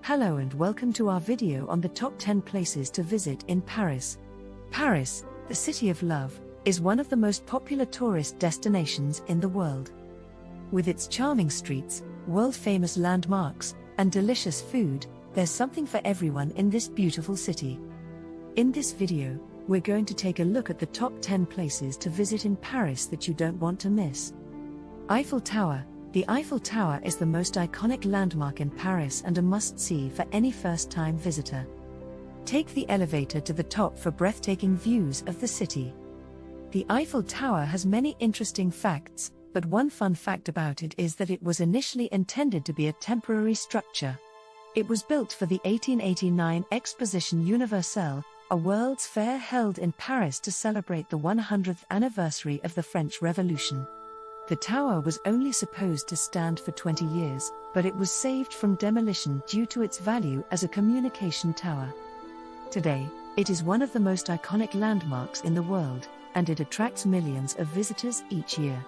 Hello and welcome to our video on the top 10 places to visit in Paris. Paris, the city of love, is one of the most popular tourist destinations in the world. With its charming streets, world-famous landmarks, and delicious food, there's something for everyone in this beautiful city. In this video, we're going to take a look at the top 10 places to visit in Paris that you don't want to miss. Eiffel Tower. The Eiffel Tower is the most iconic landmark in Paris and a must-see for any first-time visitor. Take the elevator to the top for breathtaking views of the city. The Eiffel Tower has many interesting facts, but one fun fact about it is that it was initially intended to be a temporary structure. It was built for the 1889 Exposition Universelle, a World's Fair held in Paris to celebrate the 100th anniversary of the French Revolution. The tower was only supposed to stand for 20 years, but it was saved from demolition due to its value as a communication tower. Today, it is one of the most iconic landmarks in the world, and it attracts millions of visitors each year.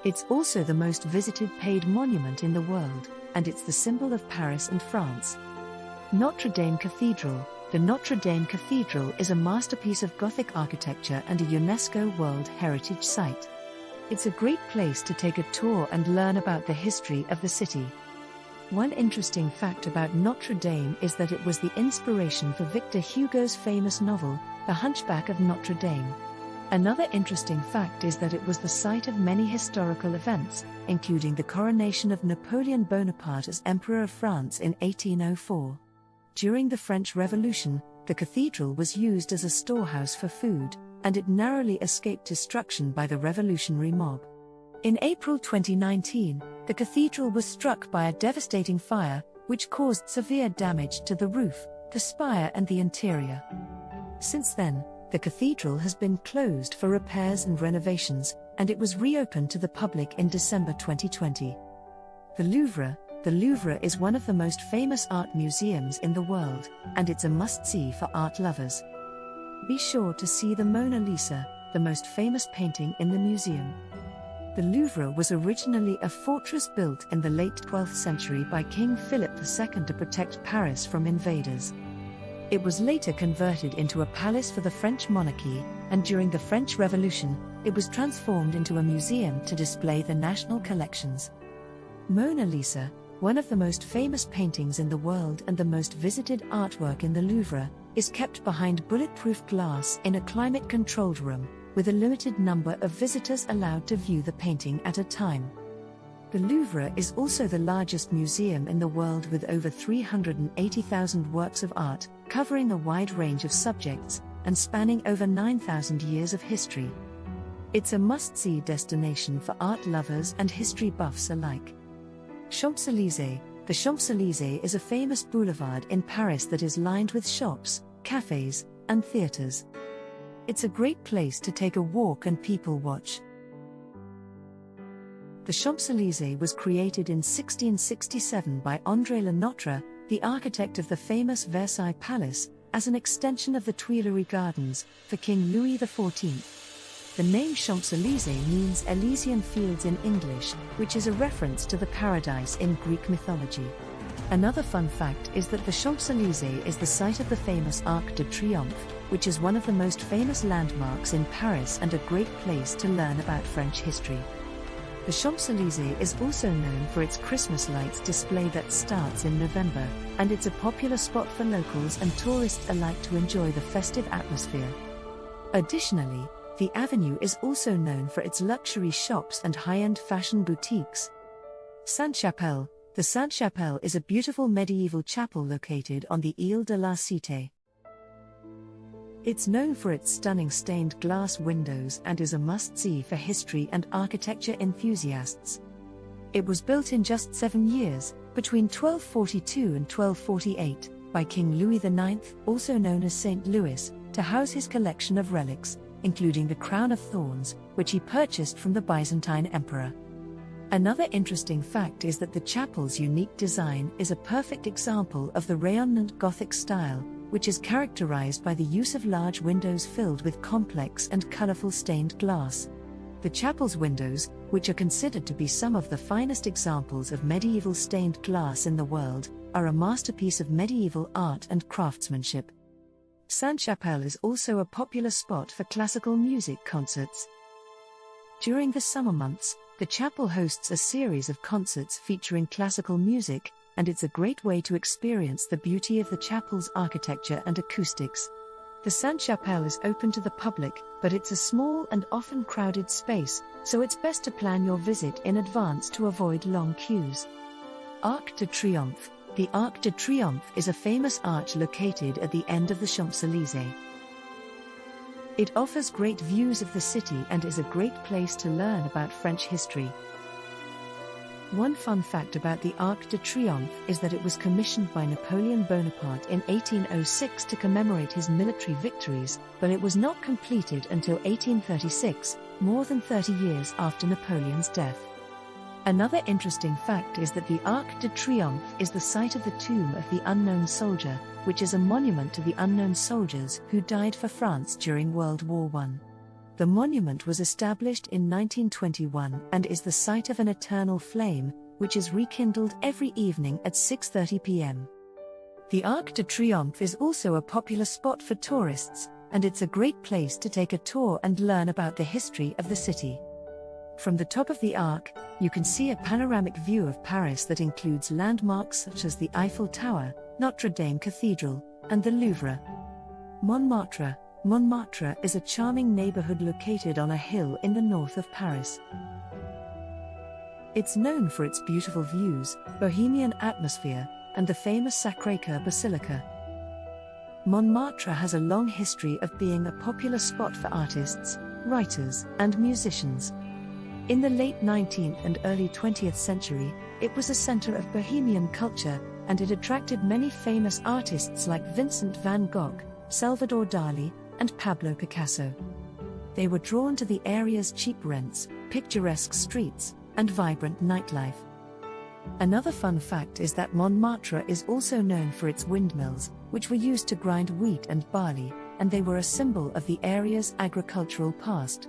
It's also the most visited paid monument in the world, and it's the symbol of Paris and France. Notre Dame Cathedral. The Notre Dame Cathedral is a masterpiece of Gothic architecture and a UNESCO World Heritage Site. It's a great place to take a tour and learn about the history of the city. One interesting fact about Notre Dame is that it was the inspiration for Victor Hugo's famous novel, The Hunchback of Notre Dame. Another interesting fact is that it was the site of many historical events, including the coronation of Napoleon Bonaparte as Emperor of France in 1804. During the French Revolution, the cathedral was used as a storehouse for food, and it narrowly escaped destruction by the revolutionary mob. In April 2019, the cathedral was struck by a devastating fire, which caused severe damage to the roof, the spire and the interior. Since then, the cathedral has been closed for repairs and renovations, and it was reopened to the public in December 2020. The Louvre. The Louvre is one of the most famous art museums in the world, and it's a must-see for art lovers. Be sure to see the Mona Lisa, the most famous painting in the museum. The Louvre was originally a fortress built in the late 12th century by King Philip II to protect Paris from invaders. It was later converted into a palace for the French monarchy, and during the French Revolution, it was transformed into a museum to display the national collections. Mona Lisa, one of the most famous paintings in the world and the most visited artwork in the Louvre, is kept behind bulletproof glass in a climate-controlled room, with a limited number of visitors allowed to view the painting at a time. The Louvre is also the largest museum in the world with over 380,000 works of art, covering a wide range of subjects, and spanning over 9,000 years of history. It's a must-see destination for art lovers and history buffs alike. Champs-Élysées. The Champs-Élysées is a famous boulevard in Paris that is lined with shops, cafes, and theaters. It's a great place to take a walk and people watch. The Champs-Élysées was created in 1667 by André Le Notre, the architect of the famous Versailles Palace, as an extension of the Tuileries Gardens, for King Louis XIV. The name Champs-Élysées means Elysian Fields in English, which is a reference to the paradise in Greek mythology. Another fun fact is that the Champs-Élysées is the site of the famous Arc de Triomphe, which is one of the most famous landmarks in Paris and a great place to learn about French history. The Champs-Élysées is also known for its Christmas lights display that starts in November, and it's a popular spot for locals and tourists alike to enjoy the festive atmosphere. Additionally, the avenue is also known for its luxury shops and high-end fashion boutiques. Sainte-Chapelle. The Sainte-Chapelle is a beautiful medieval chapel located on the Ile de la Cité. It's known for its stunning stained glass windows and is a must-see for history and architecture enthusiasts. It was built in just 7 years, between 1242 and 1248, by King Louis IX, also known as Saint Louis, to house his collection of relics, including the crown of thorns, which he purchased from the Byzantine emperor. Another interesting fact is that the chapel's unique design is a perfect example of the rayonnant Gothic style, which is characterized by the use of large windows filled with complex and colorful stained glass. The chapel's windows, which are considered to be some of the finest examples of medieval stained glass in the world, are a masterpiece of medieval art and craftsmanship. Sainte-Chapelle is also a popular spot for classical music concerts. During the summer months, the chapel hosts a series of concerts featuring classical music, and it's a great way to experience the beauty of the chapel's architecture and acoustics. The Sainte-Chapelle is open to the public, but it's a small and often crowded space, so it's best to plan your visit in advance to avoid long queues. Arc de Triomphe. The Arc de Triomphe is a famous arch located at the end of the Champs-Élysées. It offers great views of the city and is a great place to learn about French history. One fun fact about the Arc de Triomphe is that it was commissioned by Napoleon Bonaparte in 1806 to commemorate his military victories, but it was not completed until 1836, more than 30 years after Napoleon's death. Another interesting fact is that the Arc de Triomphe is the site of the Tomb of the Unknown Soldier, which is a monument to the unknown soldiers who died for France during World War I. The monument was established in 1921 and is the site of an eternal flame, which is rekindled every evening at 6:30 p.m. The Arc de Triomphe is also a popular spot for tourists, and it's a great place to take a tour and learn about the history of the city. From the top of the Arc, you can see a panoramic view of Paris that includes landmarks such as the Eiffel Tower, Notre Dame Cathedral, and the Louvre. Montmartre. Montmartre is a charming neighborhood located on a hill in the north of Paris. It's known for its beautiful views, bohemian atmosphere, and the famous Sacré-Cœur Basilica. Montmartre has a long history of being a popular spot for artists, writers, and musicians. In the late 19th and early 20th century, it was a center of bohemian culture, and it attracted many famous artists like Vincent van Gogh, Salvador Dali, and Pablo Picasso. They were drawn to the area's cheap rents, picturesque streets, and vibrant nightlife. Another fun fact is that Montmartre is also known for its windmills, which were used to grind wheat and barley, and they were a symbol of the area's agricultural past.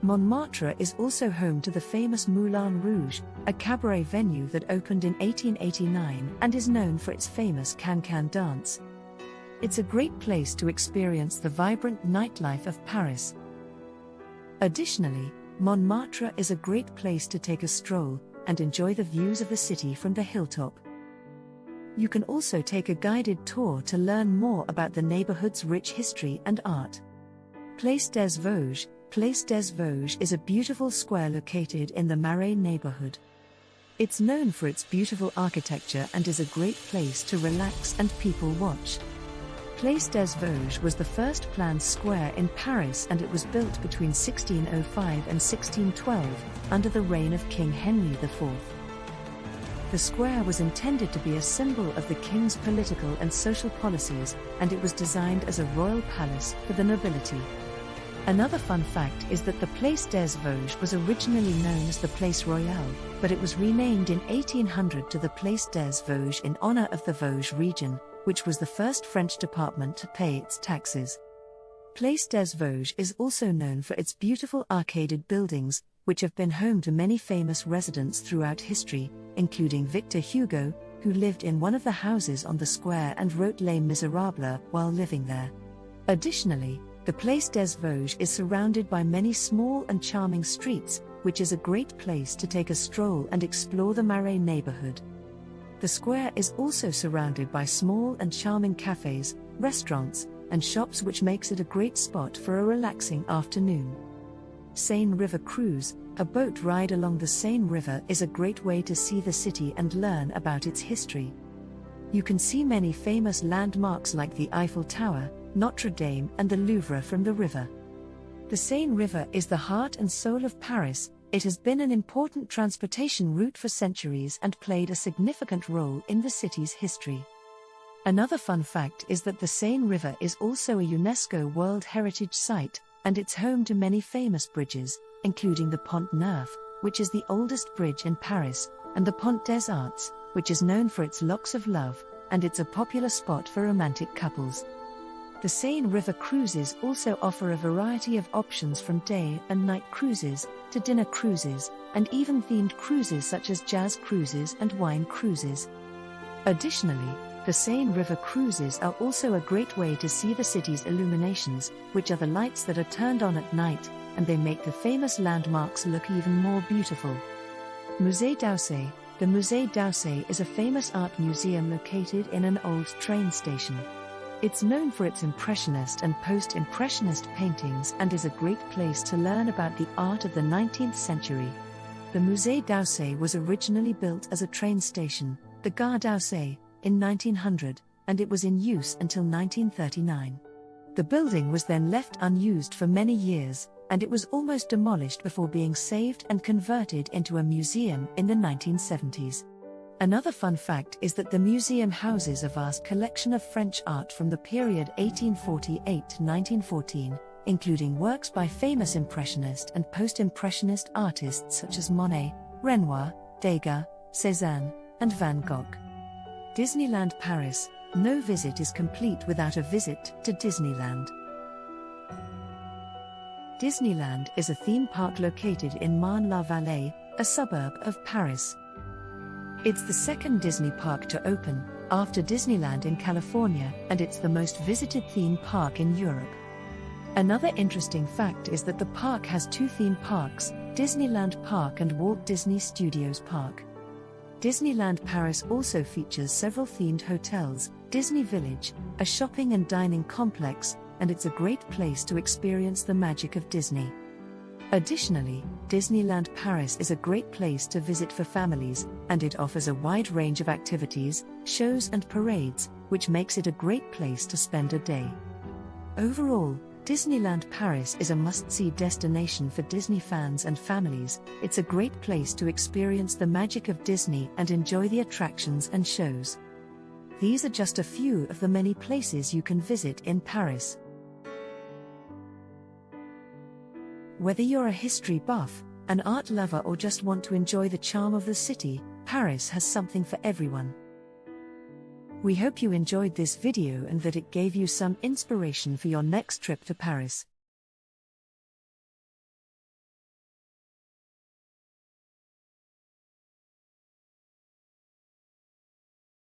Montmartre is also home to the famous Moulin Rouge, a cabaret venue that opened in 1889 and is known for its famous can-can dance. It's a great place to experience the vibrant nightlife of Paris. Additionally, Montmartre is a great place to take a stroll and enjoy the views of the city from the hilltop. You can also take a guided tour to learn more about the neighborhood's rich history and art. Place des Vosges. Place des Vosges is a beautiful square located in the Marais neighborhood. It's known for its beautiful architecture and is a great place to relax and people watch. Place des Vosges was the first planned square in Paris, and it was built between 1605 and 1612, under the reign of King Henry IV. The square was intended to be a symbol of the king's political and social policies, and it was designed as a royal palace for the nobility. Another fun fact is that the Place des Vosges was originally known as the Place Royale, but it was renamed in 1800 to the Place des Vosges in honor of the Vosges region, which was the first French department to pay its taxes. Place des Vosges is also known for its beautiful arcaded buildings, which have been home to many famous residents throughout history, including Victor Hugo, who lived in one of the houses on the square and wrote Les Miserables while living there. Additionally, the Place des Vosges is surrounded by many small and charming streets, which is a great place to take a stroll and explore the Marais neighborhood. The square is also surrounded by small and charming cafes, restaurants, and shops, which makes it a great spot for a relaxing afternoon. Seine River Cruise, a boat ride along the Seine River, is a great way to see the city and learn about its history. You can see many famous landmarks like the Eiffel Tower, Notre Dame, and the Louvre from the river. The Seine River is the heart and soul of Paris. It has been an important transportation route for centuries and played a significant role in the city's history. Another fun fact is that the Seine River is also a UNESCO World Heritage Site, and it's home to many famous bridges, including the Pont Neuf, which is the oldest bridge in Paris, and the Pont des Arts, which is known for its locks of love, and it's a popular spot for romantic couples. The Seine River cruises also offer a variety of options, from day and night cruises to dinner cruises, and even themed cruises such as jazz cruises and wine cruises. Additionally, the Seine River cruises are also a great way to see the city's illuminations, which are the lights that are turned on at night, and they make the famous landmarks look even more beautiful. Musée d'Orsay. The Musée d'Orsay is a famous art museum located in an old train station. It's known for its Impressionist and Post-Impressionist paintings and is a great place to learn about the art of the 19th century. The Musée d'Orsay was originally built as a train station, the Gare d'Orsay, in 1900, and it was in use until 1939. The building was then left unused for many years, and it was almost demolished before being saved and converted into a museum in the 1970s. Another fun fact is that the museum houses a vast collection of French art from the period 1848 to 1914, including works by famous Impressionist and Post-Impressionist artists such as Monet, Renoir, Degas, Cézanne, and Van Gogh. Disneyland Paris. No visit is complete without a visit to Disneyland. Disneyland is a theme park located in Marne-la-Vallée, a suburb of Paris. It's the second Disney park to open, after Disneyland in California, and it's the most visited theme park in Europe. Another interesting fact is that the park has two theme parks, Disneyland Park and Walt Disney Studios Park. Disneyland Paris also features several themed hotels, Disney Village, a shopping and dining complex, and it's a great place to experience the magic of Disney. Additionally, Disneyland Paris is a great place to visit for families, and it offers a wide range of activities, shows and parades, which makes it a great place to spend a day. Overall, Disneyland Paris is a must-see destination for Disney fans and families. It's a great place to experience the magic of Disney and enjoy the attractions and shows. These are just a few of the many places you can visit in Paris. Whether you're a history buff, an art lover, or just want to enjoy the charm of the city, Paris has something for everyone. We hope you enjoyed this video and that it gave you some inspiration for your next trip to Paris.